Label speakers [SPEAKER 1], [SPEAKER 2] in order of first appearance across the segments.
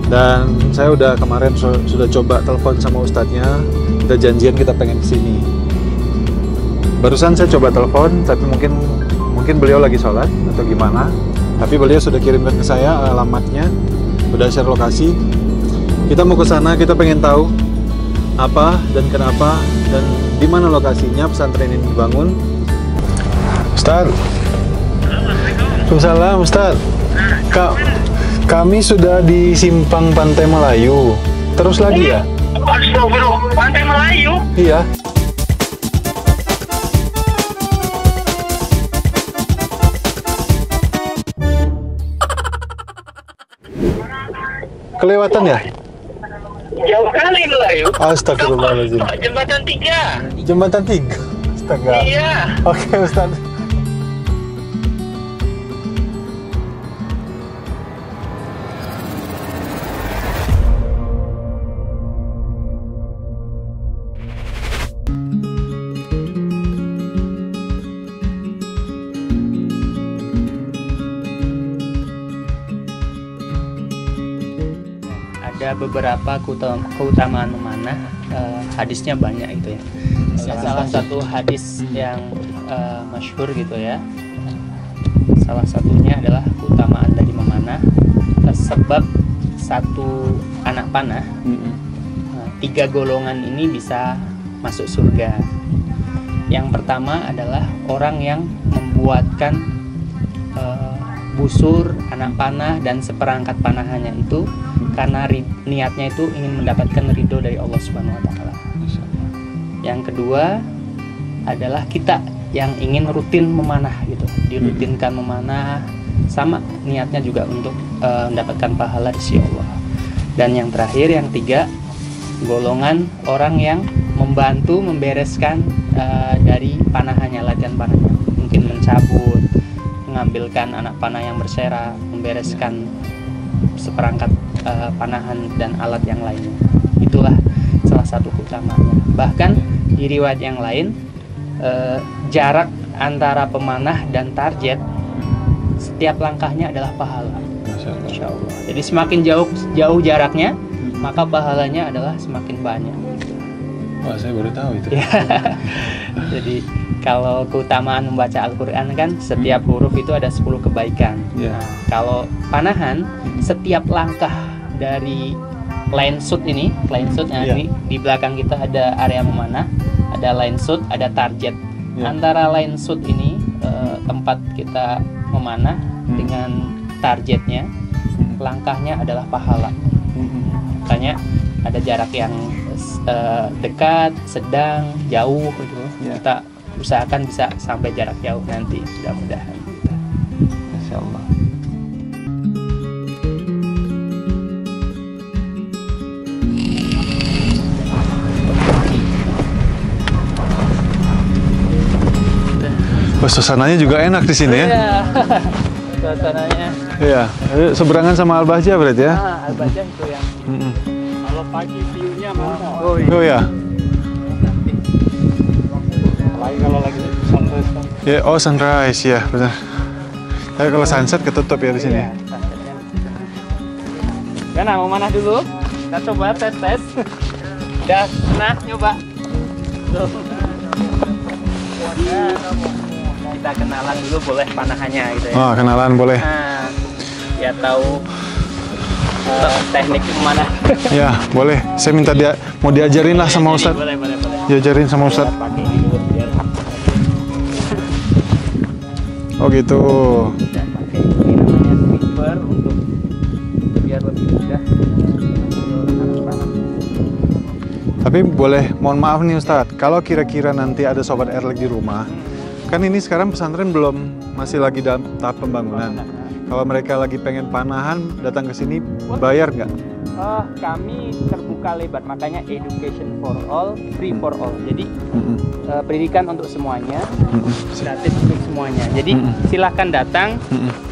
[SPEAKER 1] Dan saya udah kemarin sudah coba telepon sama ustadznya, kita janjian kita pengen kesini. Barusan saya coba telepon, tapi mungkin beliau lagi sholat atau gimana. Tapi beliau sudah kirimkan ke saya alamatnya, udah share lokasi. Kita mau ke sana, kita pengen tahu apa dan kenapa dan di mana lokasinya pesantren ini dibangun. Ustaz. Waalaikumsalam Ustaz. Kami sudah di Simpang Pantai Melayu. Terus lagi ya?
[SPEAKER 2] Astagfirullah, Pantai Melayu?
[SPEAKER 1] Iya. Kelewatan ya?
[SPEAKER 2] Jauh kali Melayu.
[SPEAKER 1] Astagfirullahaladzim.
[SPEAKER 2] Jembatan 3.
[SPEAKER 1] Jembatan 3? Astaga.
[SPEAKER 2] Iya.
[SPEAKER 1] Oke Ustaz.
[SPEAKER 3] Ada beberapa keutamaan memanah, hadisnya banyak itu ya. Salah satu hadis yang masyhur gitu ya. Salah satunya adalah keutamaan dari memanah, sebab satu anak panah, 3 golongan ini bisa masuk surga. Yang pertama adalah orang yang membuatkan busur, anak panah dan seperangkat panahannya itu karena niatnya itu ingin mendapatkan ridho dari Allah Subhanahu wa taala. Yang kedua adalah kita yang ingin rutin memanah gitu, dirutinkan memanah, sama niatnya juga untuk mendapatkan pahala di sisi Allah. Dan yang terakhir, yang 3, golongan orang yang membantu membereskan dari panahannya, latihan panahnya, mungkin mencabut, mengambilkan anak panah yang bersera, membereskan seperangkat panahan dan alat yang lainnya. Itulah salah satu keutamaannya. Bahkan di riwayat yang lain, jarak antara pemanah dan target, setiap langkahnya adalah pahala. Masya Allah. Jadi semakin jauh jaraknya, maka pahalanya adalah semakin banyak.
[SPEAKER 1] Wah, saya baru tahu itu.
[SPEAKER 3] Jadi kalau keutamaan membaca Al-Quran kan setiap huruf itu ada 10 kebaikan. Nah, kalau panahan, setiap langkah dari line shoot ini, ini di belakang kita ada area memanah, ada line shoot, ada target. Antara line shoot ini tempat kita memanah dengan targetnya, langkahnya adalah pahala. Makanya ada jarak yang dekat, sedang, jauh gitu. Kita usahakan bisa sampai jarak jauh nanti, mudah-mudahan.
[SPEAKER 1] Masya Allah. Suasananya juga enak di sini ya.
[SPEAKER 3] Iya. Suasananya.
[SPEAKER 1] Iya, seberangan sama Al-Bahjah berarti ya.
[SPEAKER 3] Al-Bahjah itu yang. Kalau pagi view-nya mantap.
[SPEAKER 1] Oh ya.
[SPEAKER 3] Apalagi kalau lagi sunrise kan.
[SPEAKER 1] Ya, oh sunrise ya, benar. Tapi kalau sunset ketutup ya di sini.
[SPEAKER 3] Iya, sunsetnya. Kan mau mana dulu? Kita coba tes. Udah, nah nyoba. Tuh. Kita kenalan dulu boleh panahannya gitu ya.
[SPEAKER 1] Oh, kenalan boleh.
[SPEAKER 3] Nah, ya tahu teknik memanah.
[SPEAKER 1] Ya, boleh. Saya minta mau diajarin lah sama Ustadz.
[SPEAKER 3] Boleh.
[SPEAKER 1] Diajarin sama Ustadz.
[SPEAKER 3] Pakai ini dulu biar.
[SPEAKER 1] Oh gitu.
[SPEAKER 3] Dan pakai ini namanya sweeper untuk biar lebih mudah.
[SPEAKER 1] Tapi boleh, mohon maaf nih Ustadz, kalau kira-kira nanti ada sobat Erlek di rumah, kan ini sekarang pesantren masih lagi dalam tahap pembangunan. Kalau mereka lagi pengen panahan, datang ke sini, bayar nggak?
[SPEAKER 3] Kami terbuka lebar, makanya education for all, free for all. Jadi pendidikan untuk semuanya, gratis untuk semuanya. Jadi silahkan datang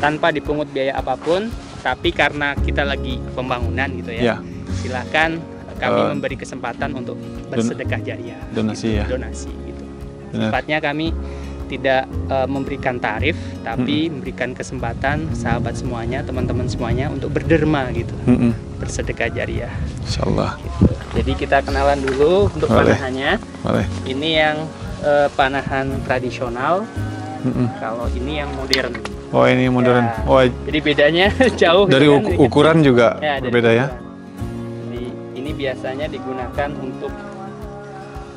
[SPEAKER 3] tanpa dipungut biaya apapun. Tapi karena kita lagi pembangunan gitu ya, silahkan kami memberi kesempatan untuk bersedekah jariah,
[SPEAKER 1] donasi
[SPEAKER 3] gitu,
[SPEAKER 1] ya.
[SPEAKER 3] donasi gitu. Sifatnya kami tidak memberikan tarif, tapi memberikan kesempatan sahabat semuanya, teman-teman semuanya untuk berderma gitu, bersedekah jariah.
[SPEAKER 1] Insyaallah.
[SPEAKER 3] Gitu. Jadi kita kenalan dulu untuk
[SPEAKER 1] Boleh.
[SPEAKER 3] panahannya.
[SPEAKER 1] Boleh.
[SPEAKER 3] Ini yang panahan tradisional. Kalau ini yang modern.
[SPEAKER 1] Oh, ini modern.
[SPEAKER 3] Ya,
[SPEAKER 1] Oh,
[SPEAKER 3] jadi bedanya jauh.
[SPEAKER 1] dari
[SPEAKER 3] gitu kan,
[SPEAKER 1] ukuran juga
[SPEAKER 3] dari
[SPEAKER 1] berbeda ya.
[SPEAKER 3] ukuran. Jadi ini biasanya digunakan untuk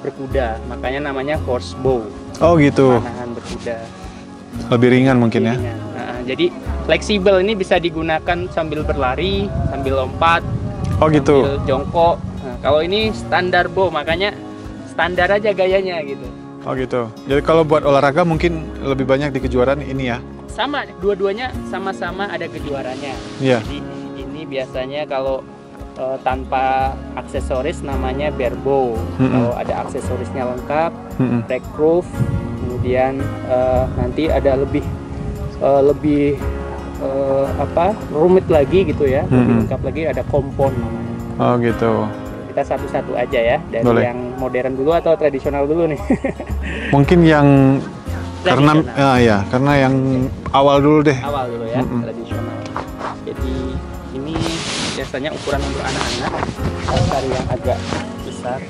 [SPEAKER 3] berkuda, makanya namanya horse bow.
[SPEAKER 1] Oh, gitu.
[SPEAKER 3] Panahan berkuda.
[SPEAKER 1] Lebih ringan mungkin ya.
[SPEAKER 3] Ringan. Nah, jadi fleksibel, ini bisa digunakan sambil berlari, sambil lompat,
[SPEAKER 1] Oh, gitu.
[SPEAKER 3] sambil jongkok. Nah, kalau ini standar bow, makanya standar aja gayanya gitu.
[SPEAKER 1] Oh, gitu. Jadi kalau buat olahraga mungkin lebih banyak di kejuaraan ini ya.
[SPEAKER 3] Sama, dua-duanya sama-sama ada kejuarannya.
[SPEAKER 1] Iya.
[SPEAKER 3] Jadi ini biasanya kalau tanpa aksesoris namanya barebow. Kalau ada aksesorisnya lengkap, recurve, kemudian nanti ada lebih rumit lagi gitu ya, lebih lengkap lagi ada kompon namanya.
[SPEAKER 1] Oh, gitu.
[SPEAKER 3] Kita satu-satu aja ya, dari
[SPEAKER 1] Boleh.
[SPEAKER 3] yang modern dulu atau tradisional dulu nih.
[SPEAKER 1] Mungkin yang karena
[SPEAKER 3] Tradisional.
[SPEAKER 1] karena yang awal dulu deh.
[SPEAKER 3] Awal dulu ya, tradisional. Jadi ini biasanya ukuran untuk anak-anak, cari yang agak besar.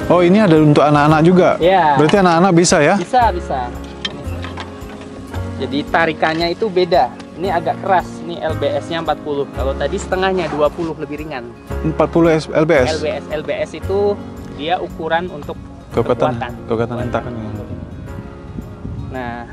[SPEAKER 1] Oh, ini ada untuk anak-anak juga.
[SPEAKER 3] Ya.
[SPEAKER 1] Berarti anak-anak bisa ya?
[SPEAKER 3] Bisa. Jadi tarikannya itu beda. Ini agak keras, ini LBS-nya 40. Kalau tadi setengahnya 20, lebih ringan.
[SPEAKER 1] 40 lbs.
[SPEAKER 3] LBS itu dia ukuran untuk
[SPEAKER 1] Kekuatan
[SPEAKER 3] kekuatan.
[SPEAKER 1] hentakan.
[SPEAKER 3] Nah,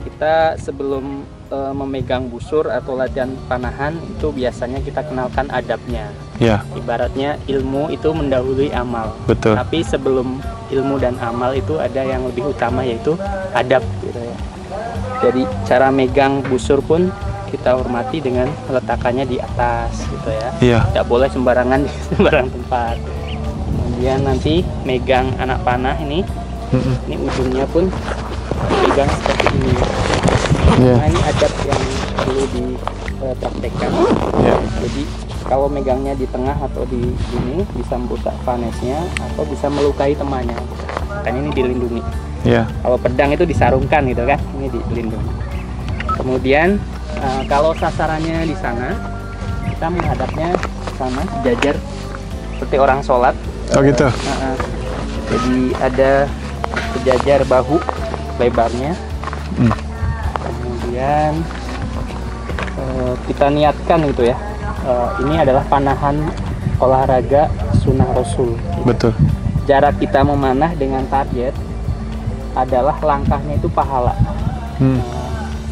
[SPEAKER 3] kita sebelum memegang busur atau latihan panahan itu biasanya kita kenalkan adabnya.
[SPEAKER 1] Ya,
[SPEAKER 3] Ibaratnya ilmu itu mendahului amal.
[SPEAKER 1] betul.
[SPEAKER 3] Tapi sebelum ilmu dan amal itu ada yang lebih utama, yaitu adab gitu ya. Jadi cara megang busur pun kita hormati dengan meletakkannya di atas gitu ya.
[SPEAKER 1] Iya.
[SPEAKER 3] Tidak boleh sembarangan di sembarang tempat. Kemudian nanti megang anak panah ini ujungnya pun pegang seperti ini.
[SPEAKER 1] Iya.
[SPEAKER 3] Nah, ini adab yang perlu dipraktekkan.
[SPEAKER 1] Iya.
[SPEAKER 3] Jadi kalau megangnya di tengah atau di sini bisa merusak panesnya atau bisa melukai temannya. Kan ini dilindungi.
[SPEAKER 1] Iya.
[SPEAKER 3] Kalau pedang itu disarungkan gitu kan, ini dilindungi. Kemudian kalau sasarannya di sana, kita menghadapnya ke sana, sejajar seperti orang sholat.
[SPEAKER 1] Oh, gitu.
[SPEAKER 3] Jadi ada sejajar bahu lebarnya. Kemudian kita niatkan gitu ya. Ini adalah panahan olahraga sunnah Rasul.
[SPEAKER 1] Betul.
[SPEAKER 3] Jarak kita memanah dengan target adalah langkahnya itu pahala.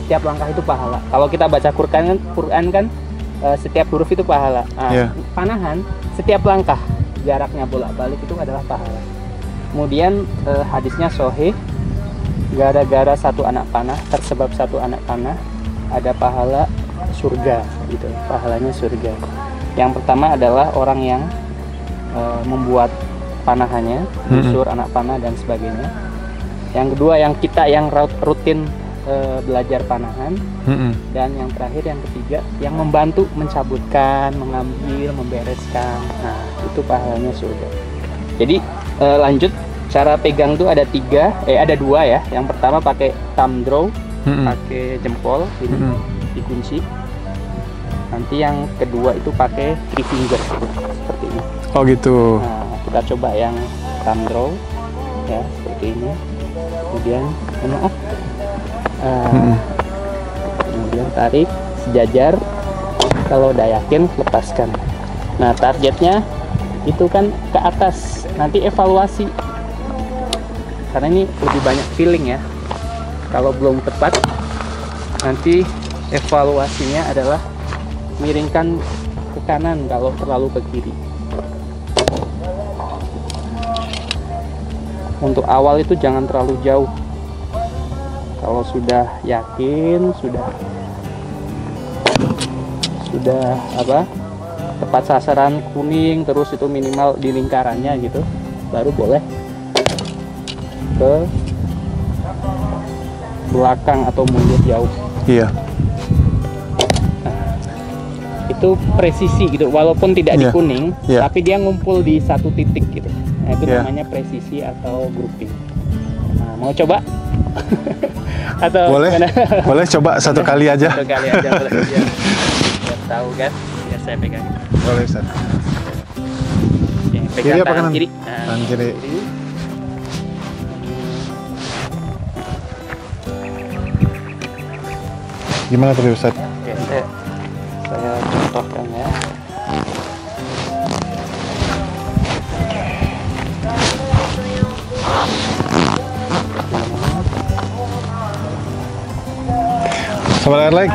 [SPEAKER 3] Setiap langkah itu pahala. Kalau kita baca Quran kan setiap huruf itu pahala.
[SPEAKER 1] Yeah.
[SPEAKER 3] Panahan setiap langkah jaraknya bolak-balik itu adalah pahala. Kemudian hadisnya sahih, gara-gara satu anak panah, tersebab satu anak panah ada pahala surga gitu. Pahalanya surga. Yang pertama adalah orang yang membuat panahannya, busur, anak panah dan sebagainya. Yang kedua yang kita yang rutin belajar panahan, dan yang terakhir yang ketiga yang membantu mencabutkan, mengambil, membereskan. Nah, itu pahalanya surga. Jadi lanjut, cara pegang tuh ada ada dua ya. Yang pertama pakai thumb draw, pakai jempol ini dikunci. Nanti yang kedua itu pakai three finger seperti ini.
[SPEAKER 1] Oh, gitu.
[SPEAKER 3] Nah, kita coba yang thumb draw ya seperti ini. Kemudian kemudian tarik sejajar. Kalau udah yakin, lepaskan. Nah, targetnya itu kan ke atas. Nanti evaluasi, karena ini lebih banyak feeling ya. Kalau belum tepat, nanti evaluasinya adalah miringkan ke kanan kalau terlalu ke kiri. Untuk awal itu jangan terlalu jauh. Kalau sudah yakin, sudah tepat sasaran kuning, terus itu minimal di lingkarannya gitu, baru boleh ke belakang atau mundur jauh.
[SPEAKER 1] Iya.
[SPEAKER 3] Itu presisi gitu, walaupun tidak di kuning, tapi dia ngumpul di satu titik gitu. Nah, itu namanya presisi atau grouping. mau coba? Atau
[SPEAKER 1] Boleh,
[SPEAKER 3] gimana?
[SPEAKER 1] boleh coba satu kali aja.
[SPEAKER 3] Satu kali aja boleh, biar tahu kan, biar saya pegang.
[SPEAKER 1] Boleh Ustaz.
[SPEAKER 3] Oke,
[SPEAKER 1] Kiri
[SPEAKER 3] pegang
[SPEAKER 1] apa
[SPEAKER 3] tangan
[SPEAKER 1] kanan?
[SPEAKER 3] kiri.
[SPEAKER 1] Tangan kiri. Gimana tadi Ustaz?
[SPEAKER 3] Oke, saya contohkan ya.
[SPEAKER 1] Sobat Airlike,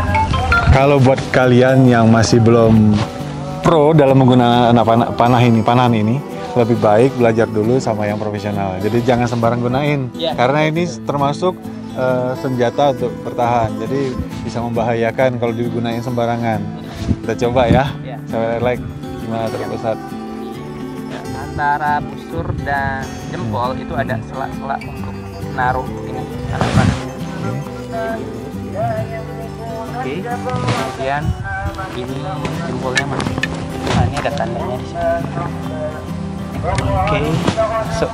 [SPEAKER 1] kalau buat kalian yang masih belum pro dalam menggunakan panahan ini, lebih baik belajar dulu sama yang profesional. Jadi jangan sembarang gunain,
[SPEAKER 3] Ya.
[SPEAKER 1] karena ini termasuk senjata untuk bertahan. Jadi bisa membahayakan kalau digunain sembarangan. Kita coba ya,
[SPEAKER 3] Ya.
[SPEAKER 1] Sobat Airlike, gimana terus Ustaz?
[SPEAKER 3] Antara busur dan jempol itu ada sela-sela untuk naruh ini alat panah. Oke, kemudian ini jempolnya masuk. Nah, ini ada tandanya di sini. Oke,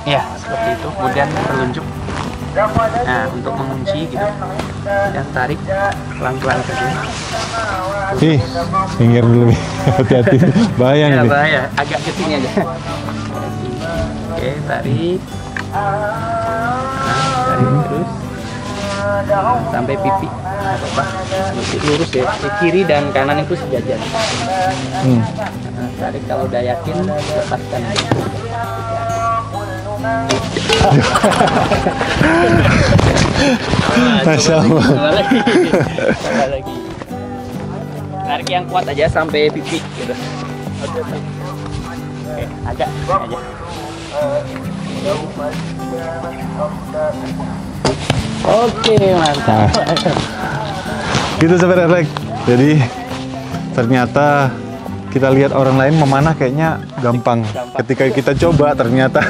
[SPEAKER 3] ya seperti itu. Kemudian telunjuk. Nah, untuk mengunci gitu. Dan tarik pelan-pelan ke sini.
[SPEAKER 1] Ih, pinggir dulu nih, hati-hati, bahaya
[SPEAKER 3] Ya,
[SPEAKER 1] nih.
[SPEAKER 3] bahaya. Agak ke sini aja. Oke, tarik. Nah, tarik terus sampai pipi. Nggak apa-apa. Mesti lurus ya. Di kiri dan kanan itu sejajar. Nah, tarik kalau udah yakin, lepaskan.
[SPEAKER 1] Masya Allah.
[SPEAKER 3] Coba lagi. Tarik yang kuat aja sampai pipi gitu. Oke, agak aja. Oke, mantap.
[SPEAKER 1] Gitu Sobat Airlike. Jadi ternyata kita lihat orang lain memanah kayaknya gampang. Ketika kita coba ternyata.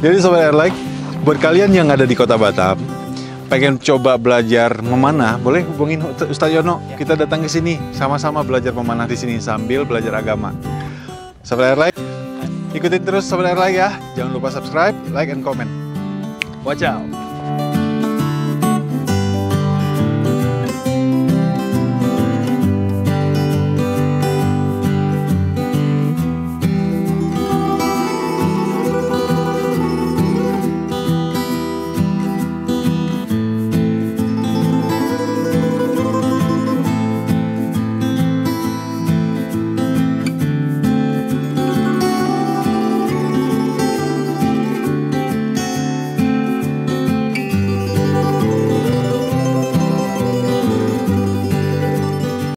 [SPEAKER 1] Jadi Sobat Airlike, buat kalian yang ada di Kota Batam, pengen coba belajar memanah, boleh hubungin Ustaz Yono. Kita datang ke sini, sama-sama belajar memanah di sini sambil belajar agama. Sobat Airlike, ikutin terus Sobat Airlike ya. Jangan lupa subscribe, like, and comment. Watch out.